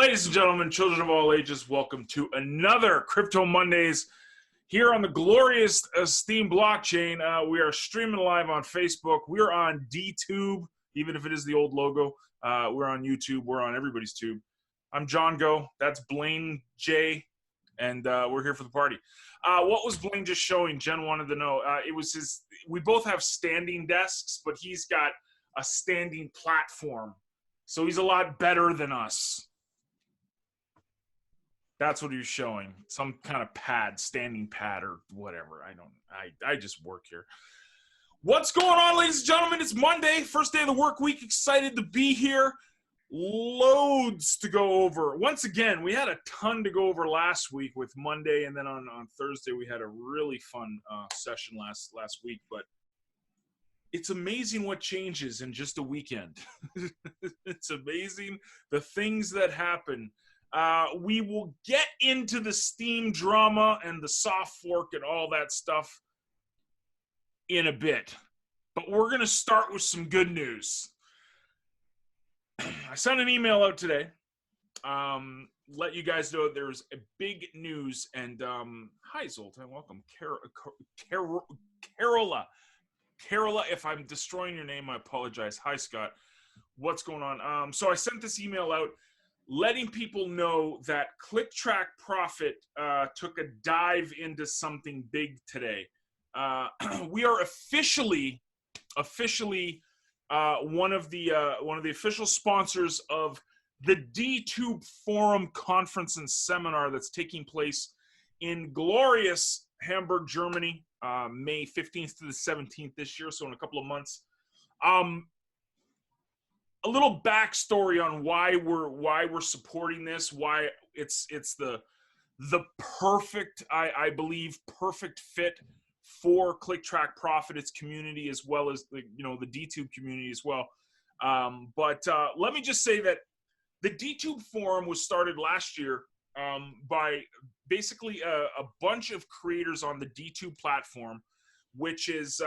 Ladies and gentlemen, children of all ages, welcome to another Crypto Mondays here on the glorious Steem blockchain. We are streaming live on Facebook. We're on Dtube, even if it is the old logo. We're on YouTube. We're on everybody's tube. I'm John Go. That's Blaine J. And we're here for the party. What was Blaine just showing? Jen wanted to know. It was his. We both have standing desks, but he's got a standing platform. So he's a lot better than us. That's what he was showing. Some kind of pad, standing pad or whatever. I just work here. What's going on, ladies and gentlemen? It's Monday, first day of the work week. Excited to be here. Loads to go over. Once again, we had a ton to go over last week with Monday, and then on Thursday we had a really fun session last week. But it's amazing what changes in just a weekend. It's amazing the things that happen. We will get into the Steem drama and the soft fork and all that stuff in a bit. But we're going to start with some good news. I sent an email out today. Let you guys know there's a big news. And hi, Zoltan. Welcome. Carola, if I'm destroying your name, I apologize. Hi, Scott. What's going on? So I sent this email out letting people know that ClickTrack Profit took a dive into something big today. We are officially one of the official sponsors of the Dtube Forum Conference and Seminar that's taking place in glorious Hamburg, Germany, May 15th to the 17th this year, so in a couple of months. A little backstory on why we're supporting this, why it's the perfect, I believe, perfect fit for ClickTrack Profit, its community, as well as the Dtube community as well. But let me just say that the Dtube forum was started last year by basically a bunch of creators on the Dtube platform, which is,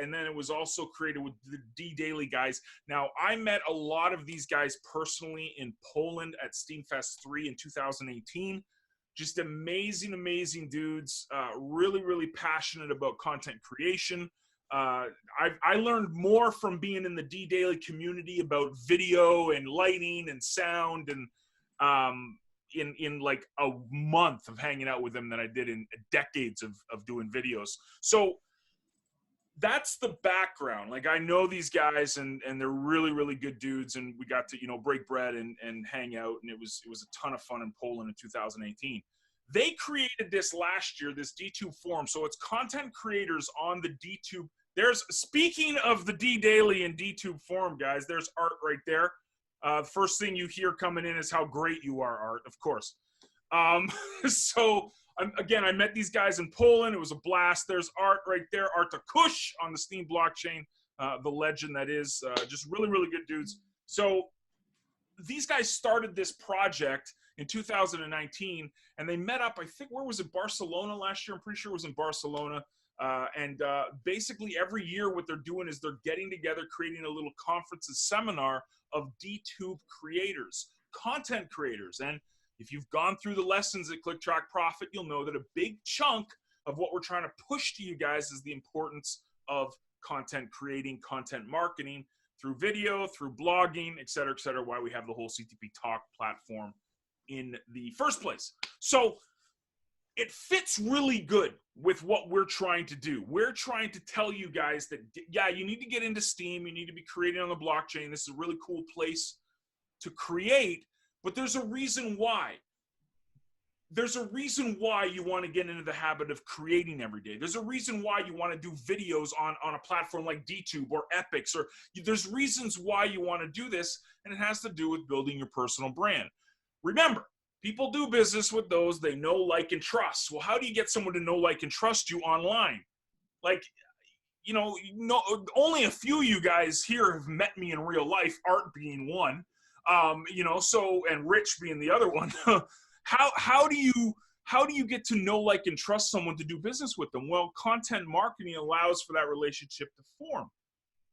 and then it was also created with the D-Daily guys. Now, I met a lot of these guys personally in Poland at Steamfest 3 in 2018. Just amazing, amazing dudes, really, really passionate about content creation. I learned more from being in the D-Daily community about video and lighting and sound and in like a month of hanging out with them than I did in decades of doing videos. So that's the background. Like, I know these guys and they're really, really good dudes, and we got to, break bread and hang out, and it was a ton of fun in Poland in 2018. They created this last year, this Dtube forum. So it's content creators on the Dtube. Speaking of the D-Daily and Dtube forum, guys, there's Art right there. First thing you hear coming in is how great you are, Art, of course. So again, I met these guys in Poland. It was a blast. There's Art right there, Art the Kush on the Steem blockchain, the legend that is. Just really, really good dudes. So these guys started this project in 2019, and they met up, I think, where was it, Barcelona last year? I'm pretty sure it was in Barcelona. And basically every year what they're doing is they're getting together, creating a little conference and seminar of Dtube creators, content creators. And if you've gone through the lessons at ClickTrack Profit, you'll know that a big chunk of what we're trying to push to you guys is the importance of content creating, content marketing through video, through blogging, et cetera, why we have the whole CTP Talk platform in the first place. So it fits really good with what we're trying to do. We're trying to tell you guys that, yeah, you need to get into Steem. You need to be creating on the blockchain. This is a really cool place to create, but there's a reason why. There's a reason why you want to get into the habit of creating every day. There's a reason why you want to do videos on a platform like Dtube or Epics, or there's reasons why you want to do this, and it has to do with building your personal brand. Remember, people do business with those they know, like, and trust. Well, how do you get someone to know, like, and trust you online? Like, only a few of you guys here have met me in real life, Art being one, and Rich being the other one. How do you get to know, like, and trust someone to do business with them? Well, content marketing allows for that relationship to form.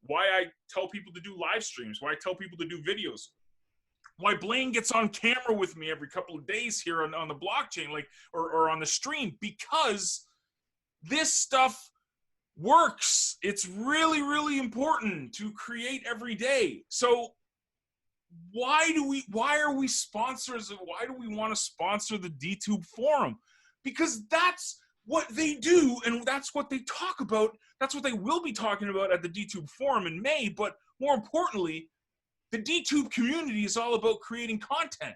Why I tell people to do live streams, why I tell people to do videos. why Blaine gets on camera with me every couple of days here on the blockchain, like, or on the stream, because this stuff works. It's really, really important to create every day. So why are we sponsors? Why do we want to sponsor the Dtube forum? Because that's what they do, and that's what they talk about. That's what they will be talking about at the Dtube forum in May. But more importantly, the Dtube community is all about creating content.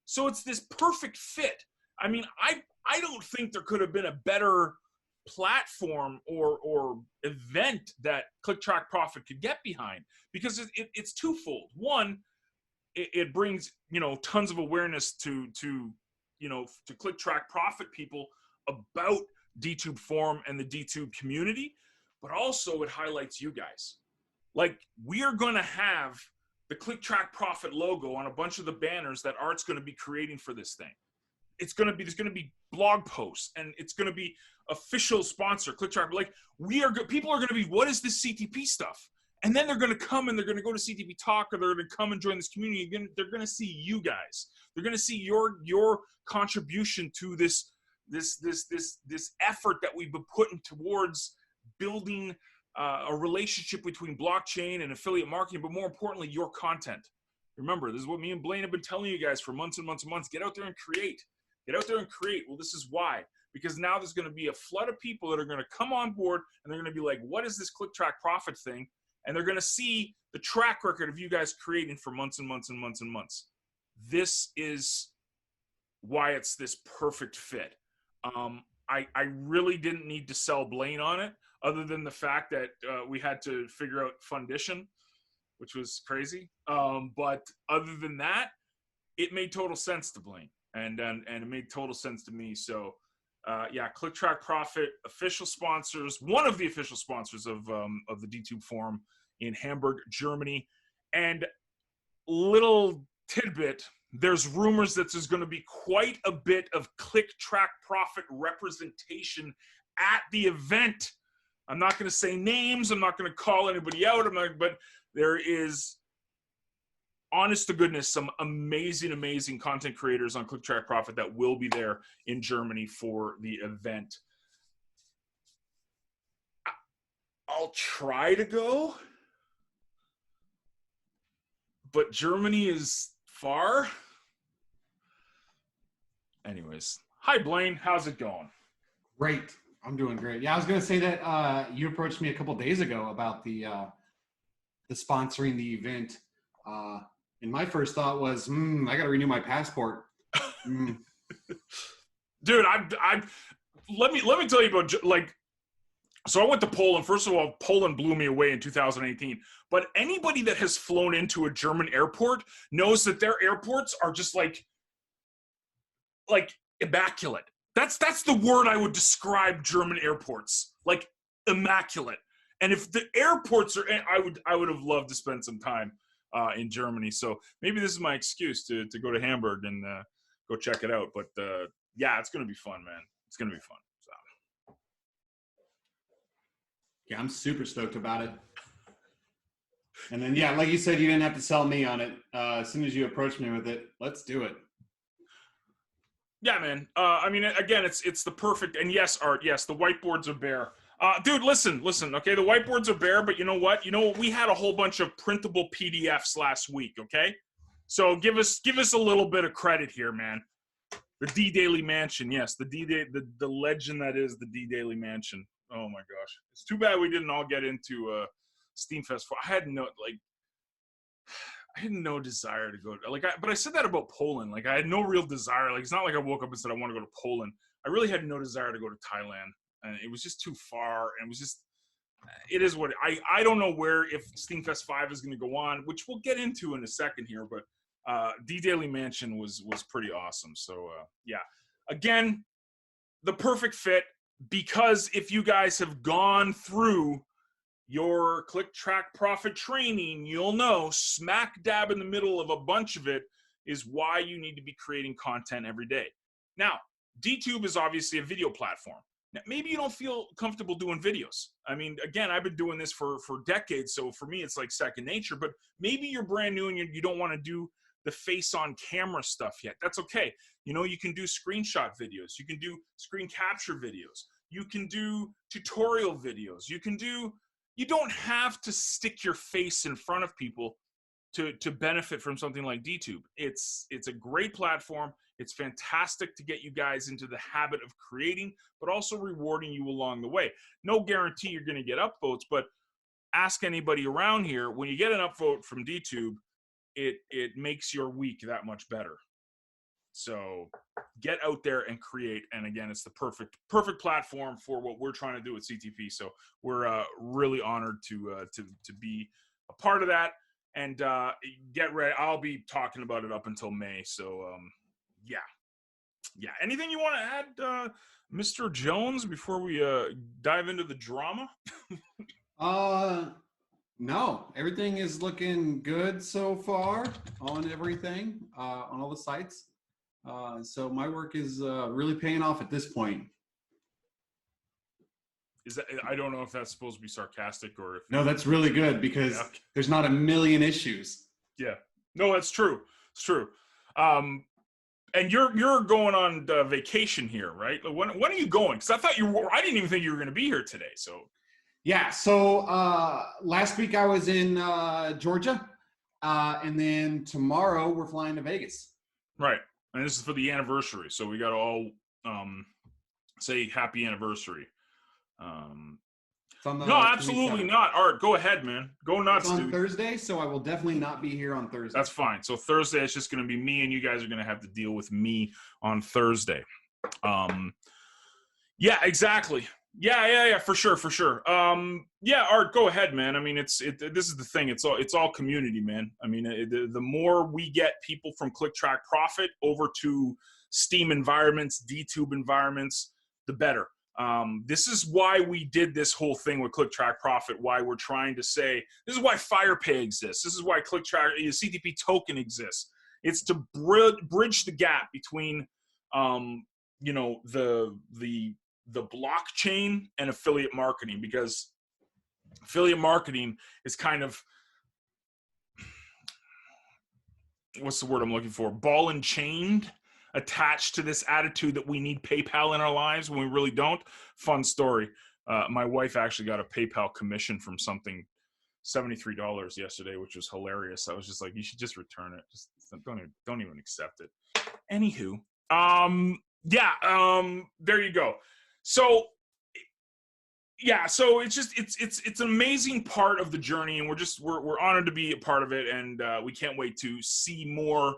So it's this perfect fit. I mean, I don't think there could have been a better platform or event that ClickTrack Profit could get behind, because it's twofold. One, it brings, you know, tons of awareness to ClickTrack Profit people about Dtube forum and the Dtube community, but also it highlights you guys. Like, we are going to have the ClickTrack Profit logo on a bunch of the banners that Art's going to be creating for this thing. There's going to be blog posts, and it's going to be official sponsor ClickTrack. Like, people are going to be, what is this CTP stuff? And then they're going to come and they're going to go to CTP Talk, or they're going to come and join this community. They're going to see you guys. They're going to see your contribution to this effort that we've been putting towards building a relationship between blockchain and affiliate marketing, but more importantly, your content. Remember, this is what me and Blaine have been telling you guys for months and months and months. Get out there and create. Get out there and create. Well, this is why. Because now there's going to be a flood of people that are going to come on board, and they're going to be like, what is this ClickTrack Profit thing? And they're going to see the track record of you guys creating for months and months and months and months. This is why it's this perfect fit. I really didn't need to sell Blaine on it, other than the fact that we had to figure out fundition, which was crazy. But other than that, it made total sense to Blaine, and it made total sense to me. So yeah, ClickTrack Profit, official sponsors, one of the official sponsors of the Dtube forum in Hamburg, Germany. And little tidbit, there's rumors that there's going to be quite a bit of ClickTrack Profit representation at the event. I'm not going to say names. I'm not going to call anybody out. But there is, honest to goodness, some amazing, amazing content creators on ClickTrack Profit that will be there in Germany for the event. I'll try to go, but Germany is far. Anyways, hi Blaine, how's it going? Great, I'm doing great. Yeah, I was going to say that you approached me a couple days ago about the sponsoring the event, and my first thought was, I got to renew my passport. Dude, let me tell you about, like, so I went to Poland. First of all, Poland blew me away in 2018. But anybody that has flown into a German airport knows that their airports are just like immaculate. That's the word I would describe German airports, like immaculate. And if the airports are, I would have loved to spend some time in Germany. So maybe this is my excuse to go to Hamburg and go check it out. But yeah, it's gonna be fun, man. It's gonna be fun. So. Yeah, I'm super stoked about it. And then, yeah, like you said, you didn't have to sell me on it. As soon as you approached me with it, let's do it. Yeah, man. I mean, again, it's the perfect, and yes, Art, yes, the whiteboards are bare. Dude, listen, okay, the whiteboards are bare, but you know what? We had a whole bunch of printable PDFs last week, okay? So give us a little bit of credit here, man. The D Daily Mansion, yes, the legend that is the D Daily Mansion. Oh my gosh, it's too bad we didn't all get into Steamfest. I had no desire to go. But I said that about Poland. Like, I had no real desire. Like, it's not like I woke up and said I want to go to Poland. I really had no desire to go to Thailand, and it was just too far. And it was just, it is what I don't know if Steamfest 5 is going to go on, which we'll get into in a second here. But D Daily Mansion was pretty awesome. So yeah, again, the perfect fit, because if you guys have gone through your ClickTrack Profit training, you'll know smack dab in the middle of a bunch of it is why you need to be creating content every day. Now, Dtube is obviously a video platform. Now, maybe you don't feel comfortable doing videos. I mean, again, I've been doing this for decades, so for me, it's like second nature. But maybe you're brand new and you don't want to do the face on camera stuff yet. That's okay. You know, you can do screenshot videos. You can do screen capture videos. You can do tutorial videos. You don't have to stick your face in front of people to benefit from something like Dtube. It's a great platform. It's fantastic to get you guys into the habit of creating, but also rewarding you along the way. No guarantee you're going to get upvotes, but ask anybody around here, when you get an upvote from Dtube, it makes your week that much better. So get out there and create. And again, it's the perfect platform for what we're trying to do at CTP. So we're really honored to be a part of that. And get ready. I'll be talking about it up until May. So yeah. Anything you want to add, Mr. Jones, before we dive into the drama? No, everything is looking good so far on everything, on all the sites. So my work is really paying off at this point. Is that, I don't know if that's supposed to be sarcastic or if... No, that's really good because there's not a million issues. Yeah, no, that's true. It's true. And you're going on vacation here, right? When are you going? Because I didn't even think you were going to be here today. So yeah. So last week I was in Georgia, and then tomorrow we're flying to Vegas. Right, and this is for the anniversary. So we got to all say happy anniversary. No, absolutely 27th. Not. Art, go ahead, man. Go nuts, it's on dude. Thursday, so I will definitely not be here on Thursday. That's fine. So Thursday, it's just going to be me, and you guys are going to have to deal with me on Thursday. Yeah, exactly. Yeah, for sure. Yeah, Art, go ahead, man. I mean, this is the thing. It's all community, man. I mean, the more we get people from ClickTrack Profit over to Steem environments, Dtube environments, the better. This is why we did this whole thing with ClickTrack Profit, why we're trying to say, this is why Fire-Pay exists. This is why ClickTrack, CTP Token exists. It's to bridge the gap between, you know, the blockchain and affiliate marketing, because affiliate marketing is kind of, what's the word I'm looking for? Ball and chained, attached to this attitude that we need PayPal in our lives when we really don't. Fun story. My wife actually got a PayPal commission from something, $73 yesterday, which was hilarious. I was just like, you should just return it. Just don't even accept it. Anywho, there you go. So yeah, so it's just it's an amazing part of the journey, and we're honored to be a part of it, and we can't wait to see more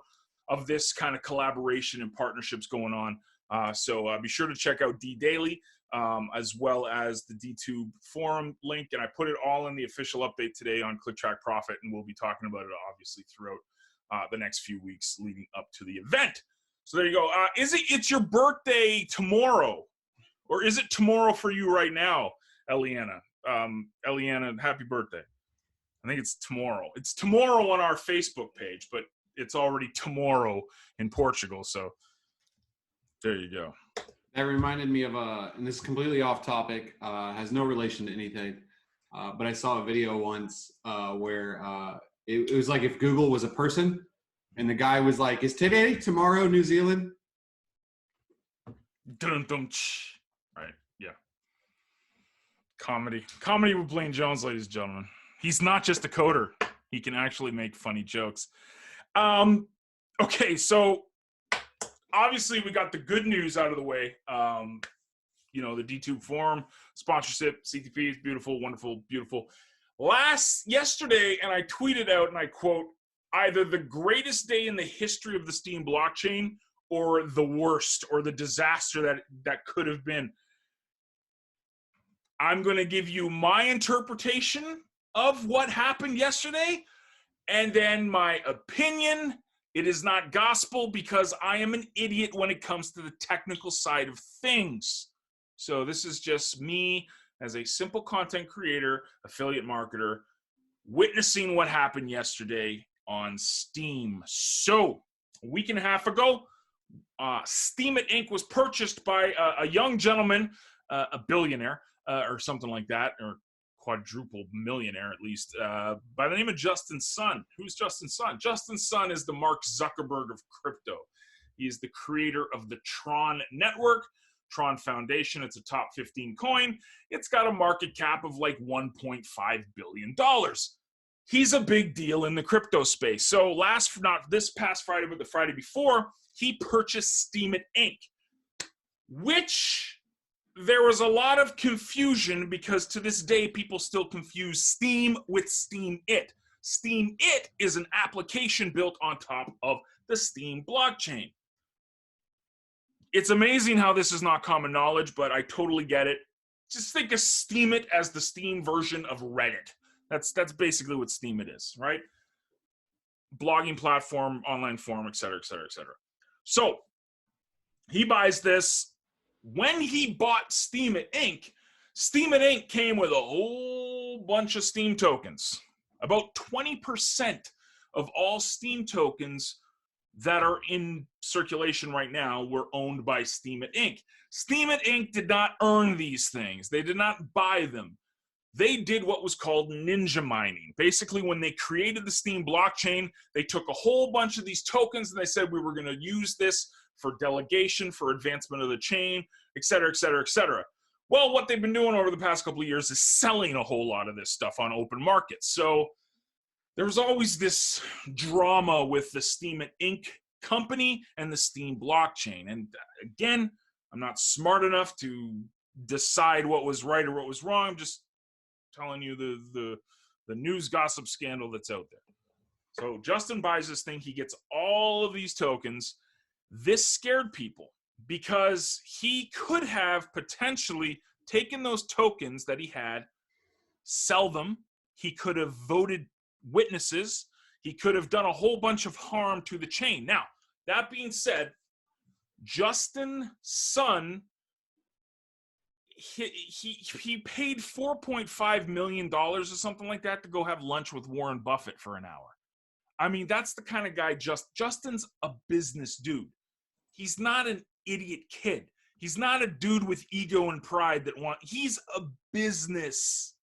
of this kind of collaboration and partnerships going on. So be sure to check out D Daily, as well as the Dtube forum link, and I put it all in the official update today on ClickTrack Profit, and we'll be talking about it obviously throughout the next few weeks leading up to the event. So there you go. It's your birthday tomorrow, or is it tomorrow for you right now, Eliana? Eliana, happy birthday. I think it's tomorrow. It's tomorrow on our Facebook page, but it's already tomorrow in Portugal. So there you go. That reminded me of and this is completely off topic, has no relation to anything, but I saw a video once where it was like if Google was a person, and the guy was like, is today tomorrow New Zealand? Right, yeah. Comedy with Blaine Jones, ladies and gentlemen. He's not just a coder. He can actually make funny jokes. Okay, so obviously we got the good news out of the way. You know, the Dtube forum sponsorship, CTP is beautiful, wonderful, beautiful. Yesterday, and I tweeted out, and I quote, either the greatest day in the history of the Steem blockchain or the worst, or the disaster that could have been. I'm going to give you my interpretation of what happened yesterday, and then my opinion. It is not gospel, because I am an idiot when it comes to the technical side of things. So this is just me as a simple content creator, affiliate marketer, witnessing what happened yesterday on Steem. So a week and a half ago, Steem It Inc. was purchased by a young gentleman, a billionaire, or something like that, or quadruple millionaire at least, by the name of Justin Sun. Who's Justin Sun? Justin Sun is the Mark Zuckerberg of crypto. He is the creator of the Tron network, Tron Foundation. It's a top 15 coin. It's got a market cap of like $1.5 billion. He's a big deal in the crypto space. So not this past Friday, but the Friday before, he purchased Steem It Inc., which there was a lot of confusion because to this day, people still confuse Steem with Steem It. Steem It is an application built on top of the Steem blockchain. It's amazing how this is not common knowledge, but I totally get it. Just think of Steem It as the Steem version of Reddit. That's basically what Steem It is, right? Blogging platform, online forum, et cetera, et cetera, et cetera. So he buys this. When he bought Steem It Inc., Steem It Inc. came with a whole bunch of Steem tokens. About 20% of all Steem tokens that are in circulation right now were owned by Steem It Inc. Steem It Inc. did not earn these things. They did not buy them. They did what was called ninja mining. Basically, when they created the Steem blockchain, they took a whole bunch of these tokens and they said, we were going to use this for delegation, for advancement of the chain, et cetera, et cetera, et cetera. Well, what they've been doing over the past couple of years is selling a whole lot of this stuff on open markets. So there was always this drama with the Steem It Inc. company and the Steem blockchain. And again, I'm not smart enough to decide what was right or what was wrong. I'm just telling you the news gossip scandal that's out there. So Justin buys this thing. He gets all of these tokens. This scared people because he could have potentially taken those tokens that he had, sell them. He could have voted witnesses. He could have done a whole bunch of harm to the chain. Now, that being said, Justin Sun, he paid $4.5 million or something like that to go have lunch with Warren Buffett for an hour. I mean, that's the kind of guy Justin's a business dude. He's not an idiot kid. He's not a dude with ego and pride he's a business.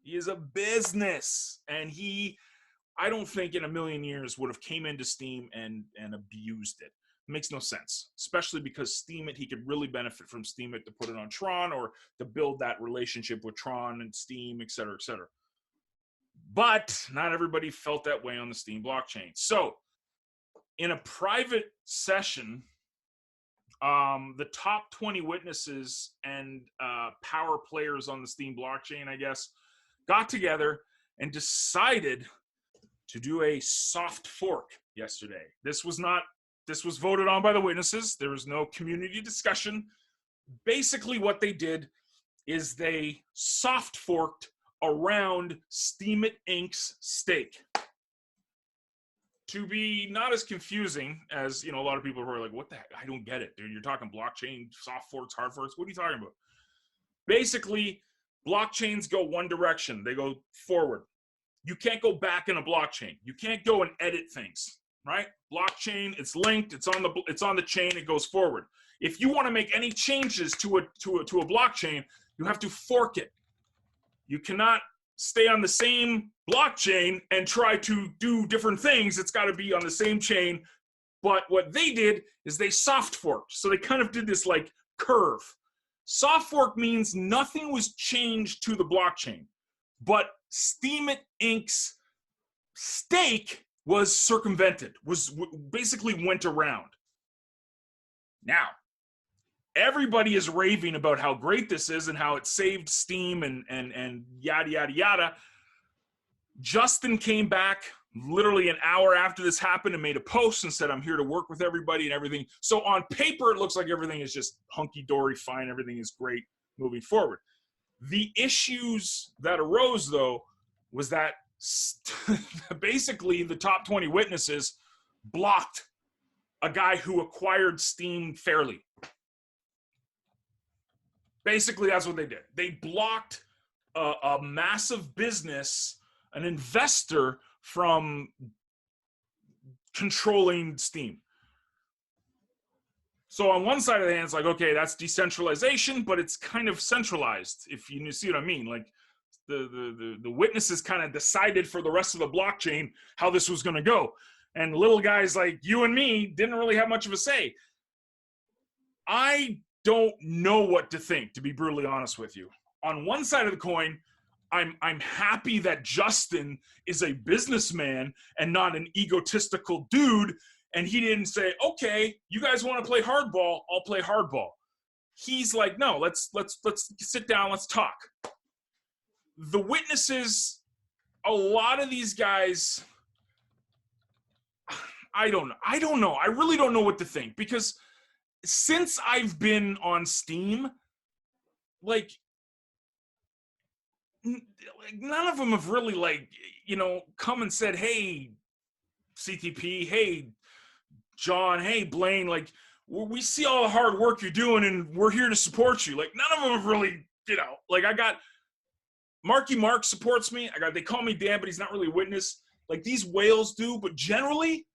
He is a business. And I don't think in a million years would have came into Steem and abused it. It makes no sense, especially because Steem It, he could really benefit from Steem It to put it on Tron or to build that relationship with Tron and Steem, et cetera, et cetera. But not everybody felt that way on the Steem blockchain. So in a private session, the top 20 witnesses and power players on the Steem blockchain, I guess, got together and decided to do a soft fork yesterday. This was voted on by the witnesses. There was no community discussion. Basically what they did is they soft forked around Steem It Inc.'s stake. To be not as confusing as, a lot of people who are like, what the heck? I don't get it, dude. You're talking blockchain, soft forks, hard forks. What are you talking about? Basically, blockchains go one direction. They go forward. You can't go back in a blockchain. You can't go and edit things, right? Blockchain, it's linked, it's on the chain, it goes forward. If you want to make any changes to a blockchain, you have to fork it. You cannot stay on the same blockchain and try to do different things. It's got to be on the same chain. But what they did is they soft forked. So they kind of did this like curve. Soft fork means nothing was changed to the blockchain, but Steem It Inc.'s stake was circumvented, basically went around. Now, everybody is raving about how great this is and how it saved Steem and yada, yada, yada. Justin came back literally an hour after this happened and made a post and said, I'm here to work with everybody and everything. So on paper, it looks like everything is just hunky-dory, fine. Everything is great moving forward. The issues that arose, though, was that basically the top 20 witnesses blocked a guy who acquired Steem fairly. Basically, that's what they did. They blocked a massive business, an investor, from controlling Steem. So on one side of the hand, it's like, okay, that's decentralization, but it's kind of centralized, if you see what I mean. Like, the witnesses kind of decided for the rest of the blockchain how this was going to go. And little guys like you and me didn't really have much of a say. I don't know what to think, to be brutally honest with you. On one side of the coin, I'm happy that Justin is a businessman and not an egotistical dude, and he didn't say, okay, you guys want to play hardball, I'll play hardball. He's like, no, let's sit down, let's talk. The witnesses, a lot of these guys, I don't know. I really don't know what to think, because since I've been on Steem, like none of them have really, like, you know, come and said, hey, CTP, hey, John, hey, Blaine, like, we see all the hard work you're doing and we're here to support you. Like, none of them have really, you know, like, I got Marky Mark supports me. They call me Dan, but he's not really a witness. Like, these whales do, but generally,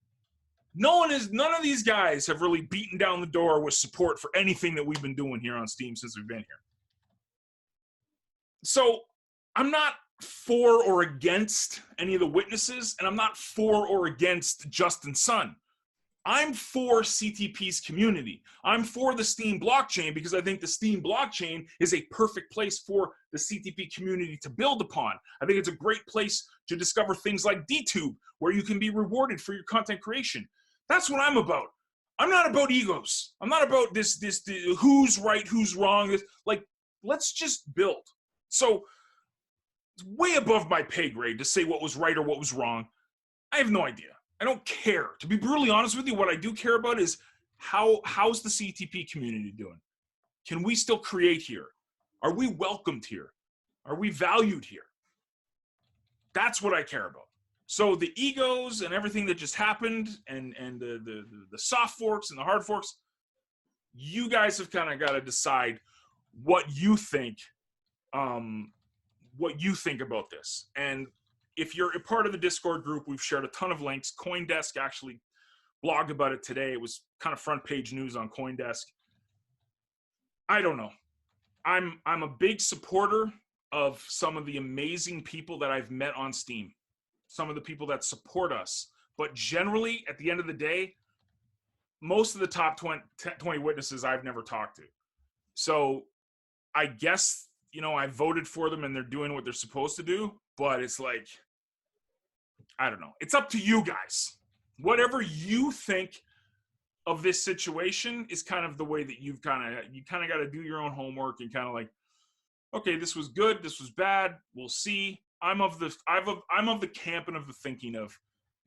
none of these guys have really beaten down the door with support for anything that we've been doing here on Steem since we've been here. So I'm not for or against any of the witnesses, and I'm not for or against Justin's son. I'm for CTP's community. I'm for the Steem blockchain because I think the Steem blockchain is a perfect place for the CTP community to build upon. I think it's a great place to discover things like Dtube, where you can be rewarded for your content creation. That's what I'm about. I'm not about egos. I'm not about this who's right, who's wrong. Like, let's just build. So it's way above my pay grade to say what was right or what was wrong. I have no idea. I don't care. To be brutally honest with you, what I do care about is how's the CTP community doing? Can we still create here? Are we welcomed here? Are we valued here? That's what I care about. So the egos and everything that just happened, and the soft forks and the hard forks, you guys have kind of got to decide what you think about this. And if you're a part of the Discord group, we've shared a ton of links. CoinDesk actually blogged about it today. It was kind of front page news on CoinDesk. I don't know. I'm a big supporter of some of the amazing people that I've met on Steem, some of the people that support us. But generally, at the end of the day, most of the top 20 witnesses I've never talked to. So I guess, you know, I voted for them and they're doing what they're supposed to do, but it's like, I don't know. It's up to you guys. Whatever you think of this situation is kind of the way that you kind of got to do your own homework and kind of like, okay, this was good, this was bad, we'll see. I'm of the camp and of the thinking of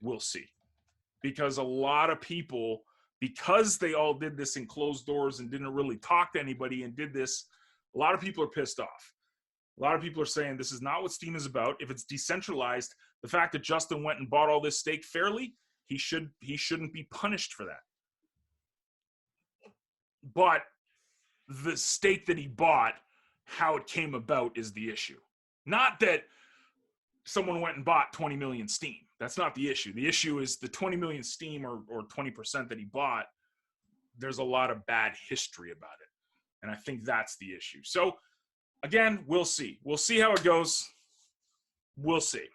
we'll see. Because a lot of people, because they all did this in closed doors and didn't really talk to anybody and did this, a lot of people are pissed off. A lot of people are saying this is not what Steem is about. If it's decentralized, the fact that Justin went and bought all this stake fairly, he shouldn't be punished for that. But the stake that he bought, how it came about is the issue. Not that someone went and bought 20 million Steem. That's not the issue. The issue is the 20 million Steem or 20% that he bought, there's a lot of bad history about it. And I think that's the issue. So again, we'll see. We'll see how it goes. We'll see.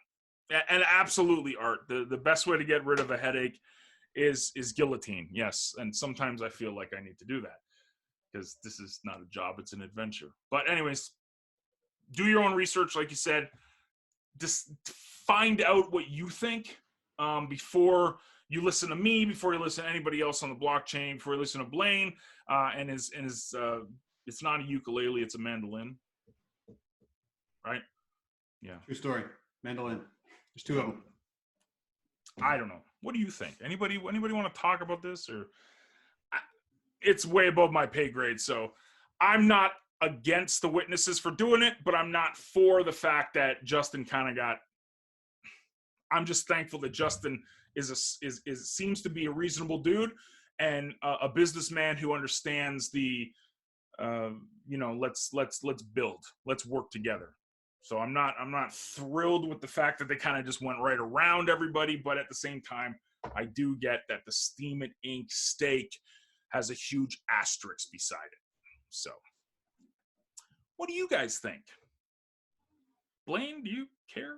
And absolutely, Art, the best way to get rid of a headache is guillotine. Yes. And sometimes I feel like I need to do that because this is not a job, it's an adventure. But anyways, do your own research, like you said. Just find out what you think before you listen to me, before you listen to anybody else on the blockchain, before you listen to Blaine and his it's not a ukulele, it's a mandolin, right? Yeah. True story. Mandolin. There's two of them. I don't know. What do you think? Anybody want to talk about this? Or it's way above my pay grade, so I'm not against the witnesses for doing it, but I'm not for the fact that Justin kind of got. I'm just thankful that Justin seems to be a reasonable dude and a businessman who understands the, let's build, let's work together. So I'm not thrilled with the fact that they kind of just went right around everybody, but at the same time, I do get that the Steem and Inc. stake has a huge asterisk beside it. So what do you guys think? Blaine, do you care?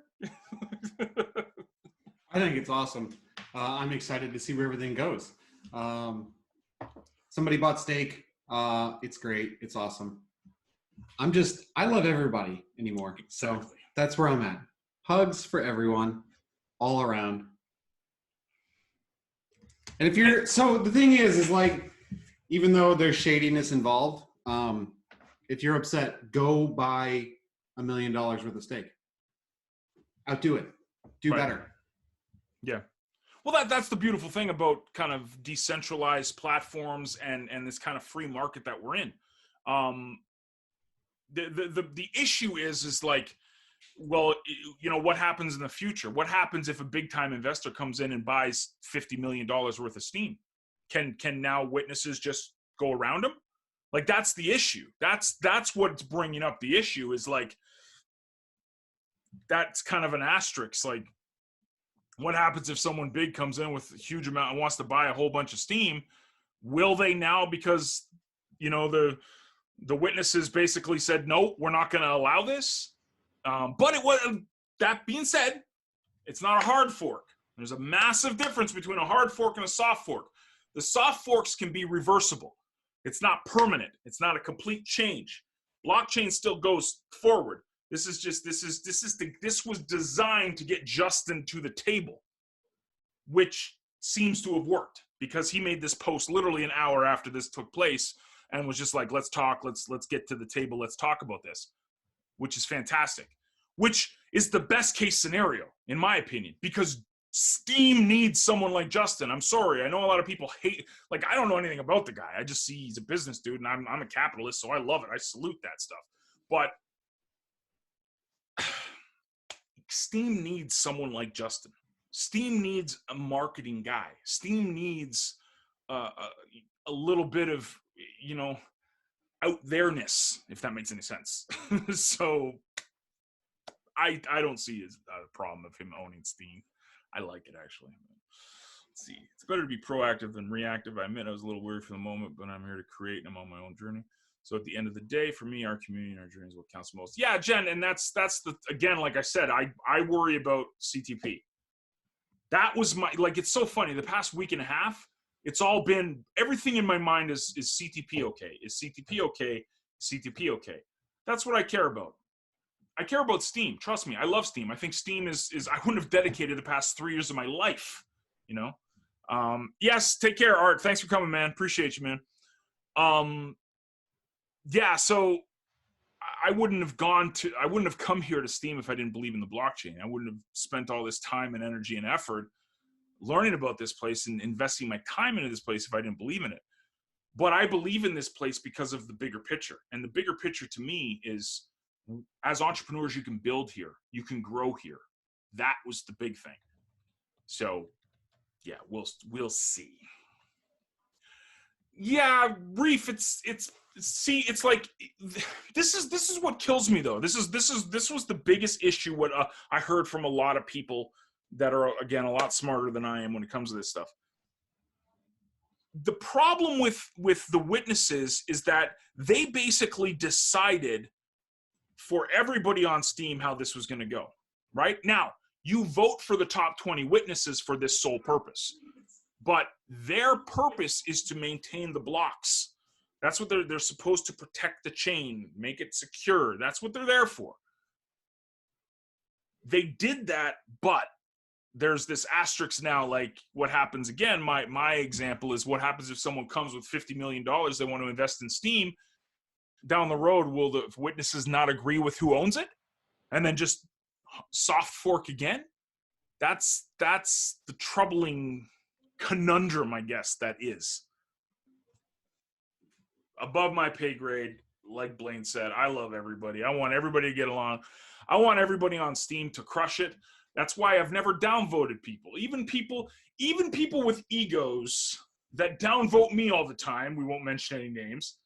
I think it's awesome. I'm excited to see where everything goes. Somebody bought steak. It's great. It's awesome. I love everybody anymore. So Exactly. that's where I'm at. Hugs for everyone all around. And so the thing is like, even though there's shadiness involved, if you're upset, go buy $1 million worth of steak. Outdo it. Do Right. better. Yeah. Well, that's the beautiful thing about kind of decentralized platforms and this kind of free market that we're in. The issue is like, well, you know, what happens in the future? What happens if a big time investor comes in and buys $50 million worth of Steem? Can now witnesses just go around them? Like, that's the issue. That's what's bringing up the issue, is like, that's kind of an asterisk. Like, what happens if someone big comes in with a huge amount and wants to buy a whole bunch of Steem? Will they now, because, you know, the witnesses basically said, no, we're not going to allow this. But it was, that being said, it's not a hard fork. There's a massive difference between a hard fork and a soft fork. The soft forks can be reversible. It's not permanent. It's not a complete change. Blockchain still goes forward. This was designed to get Justin to the table, which seems to have worked, because he made this post literally an hour after this took place and was just like, let's talk, let's get to the table, let's talk about this, which is fantastic, which is the best case scenario, in my opinion, because Steem needs someone like Justin. I'm sorry. I know a lot of people hate, like, I don't know anything about the guy. I just see he's a business dude, and I'm a capitalist, so I love it. I salute that stuff. But Steem needs someone like Justin. Steem needs a marketing guy. Steem needs a little bit of, you know, out there-ness, if that makes any sense. So I don't see a problem of him owning Steem. I like it, actually. Let's see. It's better to be proactive than reactive. I admit I was a little worried for the moment, but I'm here to create, and I'm on my own journey. So at the end of the day, for me, our community and our journey is what counts most. Yeah, Jen, and that's the, again, like I said, I worry about CTP. That was my, like, it's so funny. The past week and a half, it's all been, everything in my mind is CTP okay? Is CTP okay? CTP okay? That's what I care about. I care about Steem. Trust me, I love Steem. I think Steem is I wouldn't have dedicated the past 3 years of my life, you know? Yes, take care, Art. Thanks for coming, man. Appreciate you, man. Yeah, so I wouldn't have come here to Steem if I didn't believe in the blockchain. I wouldn't have spent all this time and energy and effort learning about this place and investing my time into this place if I didn't believe in it. But I believe in this place because of the bigger picture. And the bigger picture to me is, as entrepreneurs, you can build here, you can grow here. That was the big thing. So yeah, we'll see. Yeah, Reef, it's like, this is what kills me, though. This was the biggest issue. What I heard from a lot of people that are, again, a lot smarter than I am when it comes to this stuff. The problem with the witnesses is that they basically decided for everybody on Steem how this was going to go. Right now, you vote for the top 20 witnesses for this sole purpose, but their purpose is to maintain the blocks. That's what they're supposed to protect the chain, make it secure. That's what they're there for. They did that, but there's this asterisk now, like what happens again. My example is what happens if someone comes with $50 million, they want to invest in Steem. Down the road, will the witnesses not agree with who owns it and then just soft fork again? That's the troubling conundrum, I guess, that is. Above my pay grade, like Blaine said, I love everybody. I want everybody to get along. I want everybody on Steem to crush it. That's why I've never downvoted people. Even people with egos that downvote me all the time, we won't mention any names,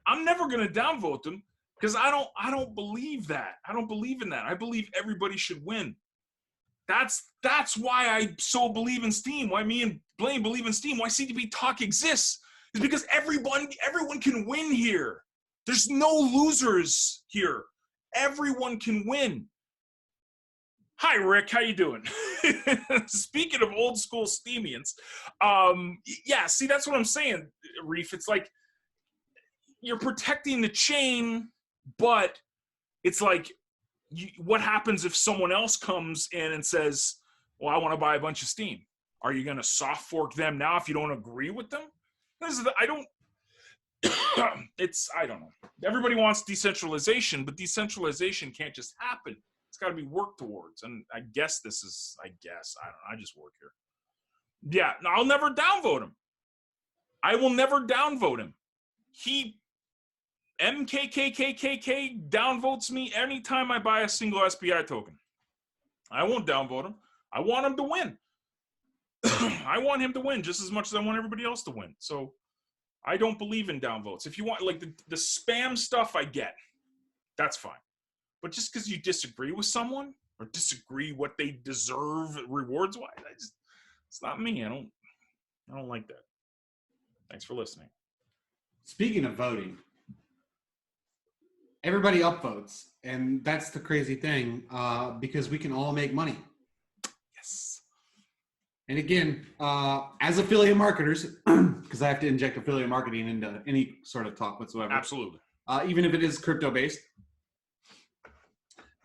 I'm never going to downvote them, because I don't believe that. I don't believe in that. I believe everybody should win. That's why I so believe in Steem. Why me and Blaine believe in Steem. Why CTP Talk exists is because everyone can win here. There's no losers here. Everyone can win. Hi, Rick. How you doing? Speaking of old school Steemians, yeah, see, that's what I'm saying, Reef. It's like you're protecting the chain, but it's like, what happens if someone else comes in and says, well, I want to buy a bunch of Steem? Are you going to soft fork them now if you don't agree with them? I don't I don't know. Everybody wants decentralization, but decentralization can't just happen. It's got to be worked towards. And I guess I don't know. I just work here. Yeah, I'll never downvote him. I will never downvote him. He MKKKKK downvotes me anytime I buy a single SPI token. I won't downvote him. I want him to win. I want him to win just as much as I want everybody else to win. So I don't believe in downvotes. If you want, like, the spam stuff, I get. That's fine. But just because you disagree with someone or disagree what they deserve rewards-wise, it's not me. I don't like that. Thanks for listening. Speaking of voting, everybody upvotes, and that's the crazy thing, because we can all make money. Yes. And again, as affiliate marketers, because I have to inject affiliate marketing into any sort of talk whatsoever. Absolutely. Even if it is crypto-based.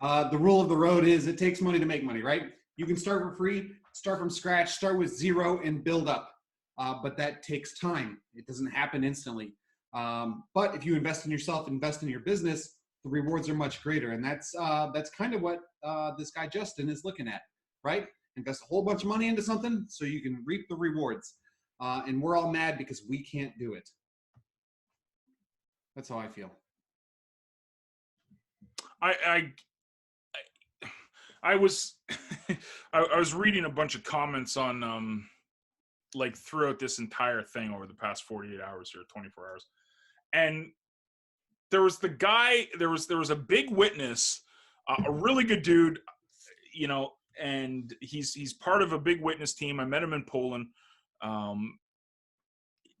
The rule of the road is it takes money to make money, right? You can start for free, start from scratch, start with zero, and build up. But that takes time. It doesn't happen instantly. But if you invest in yourself, invest in your business, the rewards are much greater. And that's kind of what this guy Justin is looking at, right? Invest a whole bunch of money into something so you can reap the rewards. And we're all mad because we can't do it. That's how I feel. I was I was reading a bunch of comments on like throughout this entire thing over the past 48 hours or 24 hours. And there was a big witness, a really good dude, you know, and he's part of a big witness team. I met him in Poland.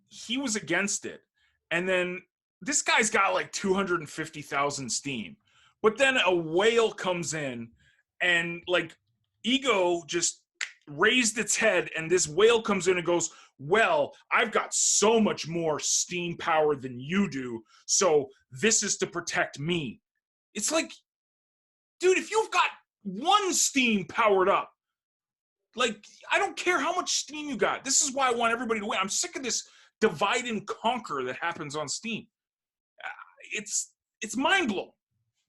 He was against it. And then this guy's got like 250,000 Steem. But then a whale comes in and like ego just raised its head, and this whale comes in and goes, well, I've got so much more Steem power than you do, so this is to protect me. It's like, dude, if you've got one Steem powered up, like, I don't care how much Steem you got. This is why I want everybody to win. I'm sick of this divide and conquer that happens on Steem. It's mind-blowing.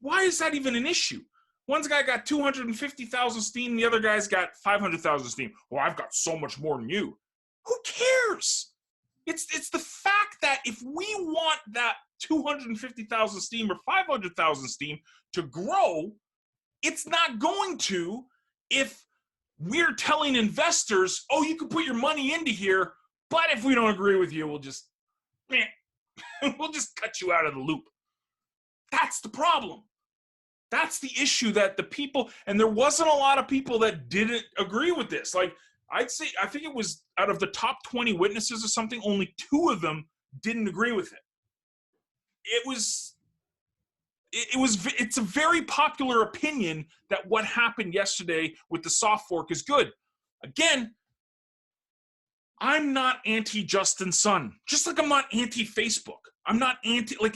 Why is that even an issue? One guy got 250,000 Steem, the other guy's got 500,000 Steem. Well, I've got so much more than you. Who cares? It's the fact that if we want that 250,000 Steem or 500,000 Steem to grow, it's not going to if we're telling investors, oh, you can put your money into here, but if we don't agree with you, we'll just cut you out of the loop. That's the problem. That's the issue, that the people, and there wasn't a lot of people that didn't agree with this. Like, I think it was out of the top 20 witnesses or something, only 2 of them didn't agree with it. It's a very popular opinion that what happened yesterday with the soft fork is good. Again, I'm not anti-Justin Sun, just like I'm not anti-Facebook. I'm not the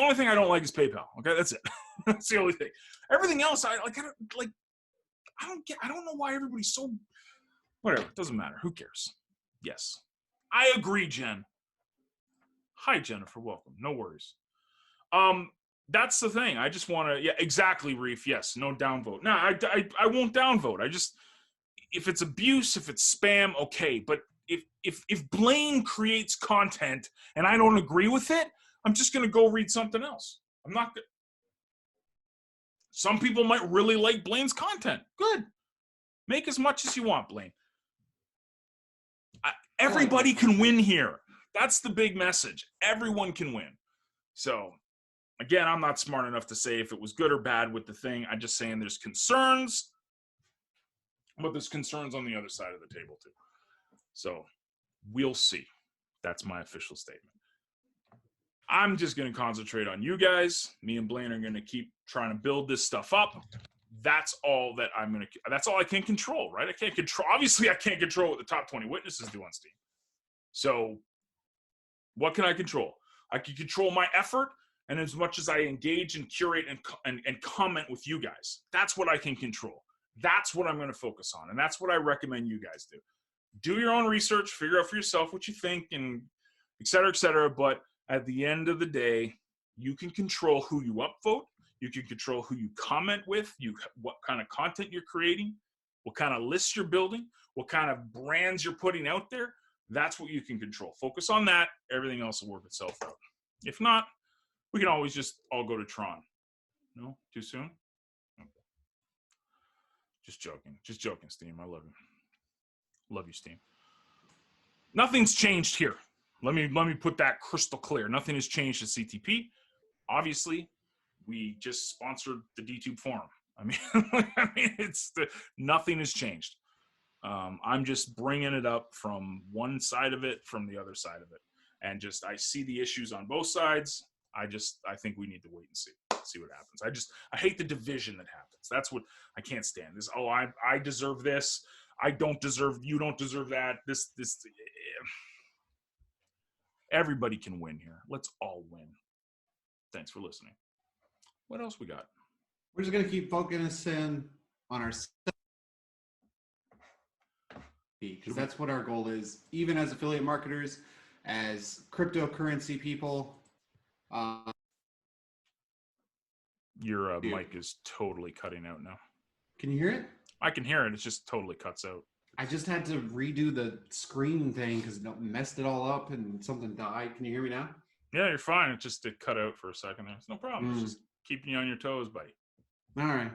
only thing I don't like is PayPal. Okay, that's it. That's the only thing. Everything else, I don't know why everybody's so, whatever. It doesn't matter. Who cares? Yes, I agree, Jen. Hi, Jennifer. Welcome. No worries. That's the thing. I just want to. Yeah, exactly, Reef. Yes, no downvote. No, I won't downvote. If it's abuse, if it's spam, okay. But if Blaine creates content and I don't agree with it, I'm just going to go read something else. I'm not. Some people might really like Blaine's content. Good. Make as much as you want, Blaine. Everybody can win here. That's the big message. Everyone can win. So, again, I'm not smart enough to say if it was good or bad with the thing. I'm just saying there's concerns, but there's concerns on the other side of the table too. So, we'll see. That's my official statement. I'm just going to concentrate on you guys. Me and Blaine are going to keep trying to build this stuff up. That's all that that's all I can control, right? Obviously I can't control what the top 20 witnesses do on Steam. So what can I control? I can control my effort, and as much as I engage and curate and comment with you guys. That's what I can control. That's what I'm going to focus on, and that's what I recommend you guys do. Do your own research, figure out for yourself what you think, and et cetera, but at the end of the day, you can control who you upvote, you can control who you comment with, what kind of content you're creating, what kind of lists you're building, what kind of brands you're putting out there. That's what you can control. Focus on that. Everything else will work itself out. If not, we can always just all go to Tron. No? Too soon? Okay. Just joking. Just joking, Steem. I love you. Love you, Steem. Nothing's changed here. Let me put that crystal clear. Nothing has changed at CTP. Obviously, we just sponsored the Dtube forum. Nothing has changed. I'm just bringing it up from one side of it, from the other side of it. And I see the issues on both sides. I think we need to wait and see what happens. I hate the division that happens. That's what I can't stand. This, I deserve this. You don't deserve that. This, everybody can win here. Let's all win. Thanks for listening. What else we got? We're just going to keep focusing on our, because that's what our goal is, even as affiliate marketers, as cryptocurrency people. Your mic is totally cutting out now. Can you hear it? I can hear it. It just totally cuts out. I just had to redo the screen thing because it messed it all up and something died. Can you hear me now? Yeah, you're fine. It cut out for a second there. It's no problem. It's just keeping you on your toes, buddy. All right.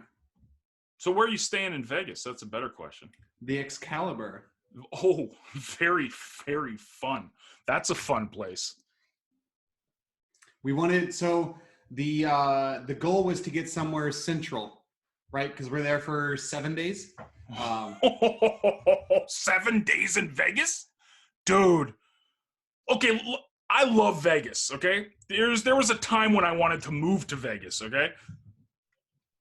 So where are you staying in Vegas? That's a better question. The Excalibur. Oh, very, very fun. That's a fun place. We wanted, so the goal was to get somewhere central, right? Because we're there for 7 days. 7 days in Vegas? Dude. Okay, I love Vegas, okay? There was a time when I wanted to move to Vegas, okay?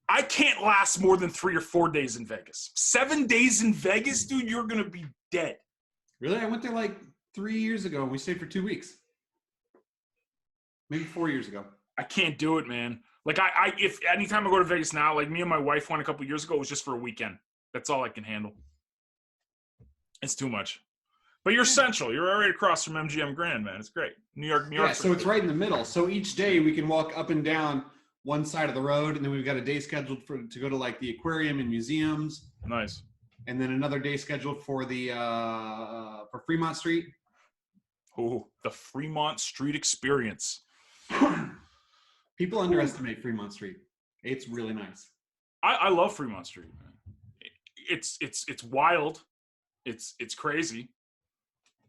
I can't last more than 3 or 4 days in Vegas. 7 days in Vegas, dude, you're going to be dead. Really? I went there like 3 years ago and we stayed for 2 weeks. Maybe 4 years ago. I can't do it, man. Like if anytime I go to Vegas now, like me and my wife went a couple years ago, it was just for a weekend. That's all I can handle. It's too much. But you're central. You're right across from MGM Grand, man. It's great. New York. Yeah, so it's right in the middle. So each day we can walk up and down one side of the road, and then we've got a day scheduled to go to like the aquarium and museums. Nice. And then another day scheduled for the for Fremont Street. Oh, the Fremont Street experience. People underestimate Fremont Street. It's really nice. I love Fremont Street, man. It's wild. It's crazy.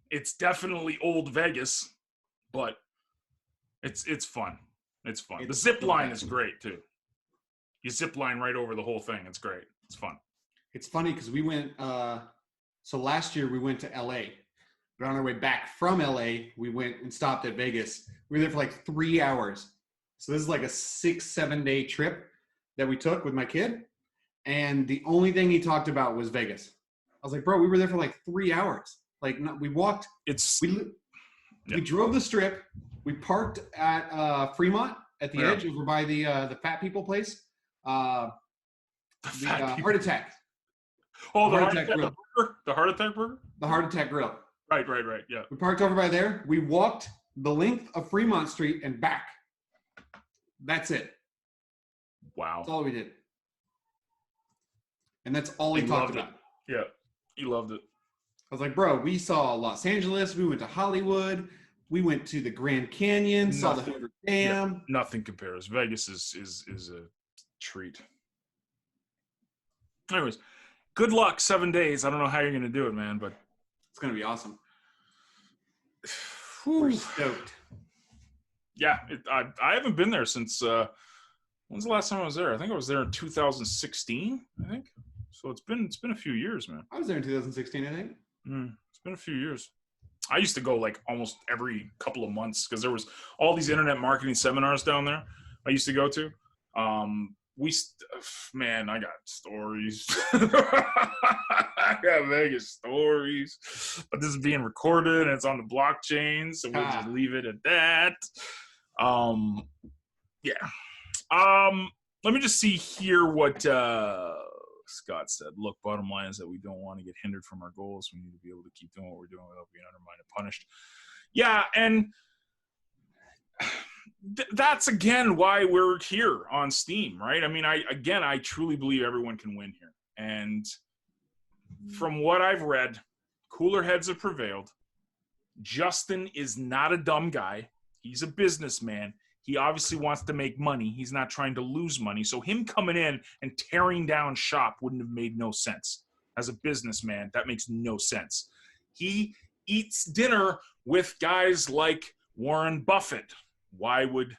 It's definitely old Vegas, but it's fun. It's fun. The zip line is great too. You zip line right over the whole thing. It's great. It's fun. It's funny because we went, so last year we went to LA, but on our way back from LA, we went and stopped at Vegas. We were there for like 3 hours. So this is like a 6-7 day trip that we took with my kid. And the only thing he talked about was Vegas. I was like, bro, we were there for like 3 hours. Like we walked, we drove the strip. We parked at Fremont at the edge over by the fat people place. Heart Attack. Oh, the Heart Attack Grill. The Heart Attack Burger? The Heart Attack Grill. Right, yeah. We parked over by there. We walked the length of Fremont Street and back. That's it. Wow. That's all we did. And that's all he talked about. Yeah, he loved it. I was like, bro, we saw Los Angeles. We went to Hollywood. We went to the Grand Canyon, saw the Hoover Dam. Yeah, nothing compares. Vegas is a treat. Anyways, good luck 7 days. I don't know how you're going to do it, man, but it's going to be awesome. Whew. We're stoked. Yeah, I haven't been there since when's the last time I was there? I think I was there in 2016, I think. So it's been a few years, man. I was there in 2016, I think. It's been a few years. I used to go like almost every couple of months because there was all these internet marketing seminars down there I used to go to. man, I got stories. I got Vegas stories, but this is being recorded and it's on the blockchain, so we'll just leave it at that. Let me just see here what Scott said. Look, bottom line is that we don't want to get hindered from our goals. We need to be able to keep doing what we're doing without being undermined and punished. Yeah, and that's again why we're here on Steem, right? I mean, I truly believe everyone can win here. And from what I've read, cooler heads have prevailed. Justin is not a dumb guy. He's a businessman. He obviously wants to make money. He's not trying to lose money. So him coming in and tearing down shop wouldn't have made no sense. As a businessman, that makes no sense. He eats dinner with guys like Warren Buffett. Why would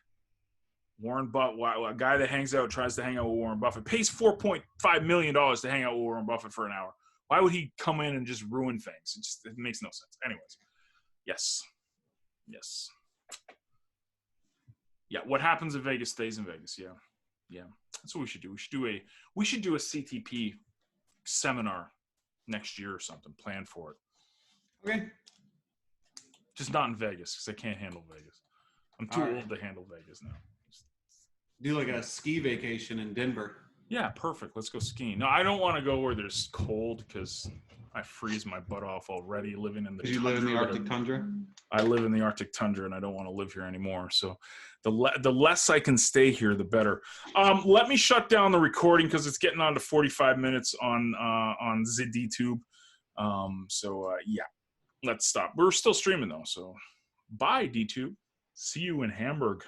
Warren Buffett, a guy that tries to hang out with Warren Buffett, pays $4.5 million to hang out with Warren Buffett for an hour? Why would he come in and just ruin things? It makes no sense. Anyways, yes. Yeah, what happens in Vegas stays in Vegas. Yeah. That's what we should do. We should do a CTP seminar next year or something. Plan for it. Okay. Just not in Vegas because I can't handle Vegas. I'm too old to handle Vegas now. Do like a ski vacation in Denver. Yeah, perfect. Let's go skiing. No, I don't want to go where there's cold because I freeze my butt off already living in the tundra. You live in the Arctic tundra? I live in the Arctic tundra and I don't want to live here anymore. So the less I can stay here, the better. Let me shut down the recording because it's getting on to 45 minutes on the Dtube. Yeah, let's stop. We're still streaming though. So bye, Dtube. See you in Hamburg.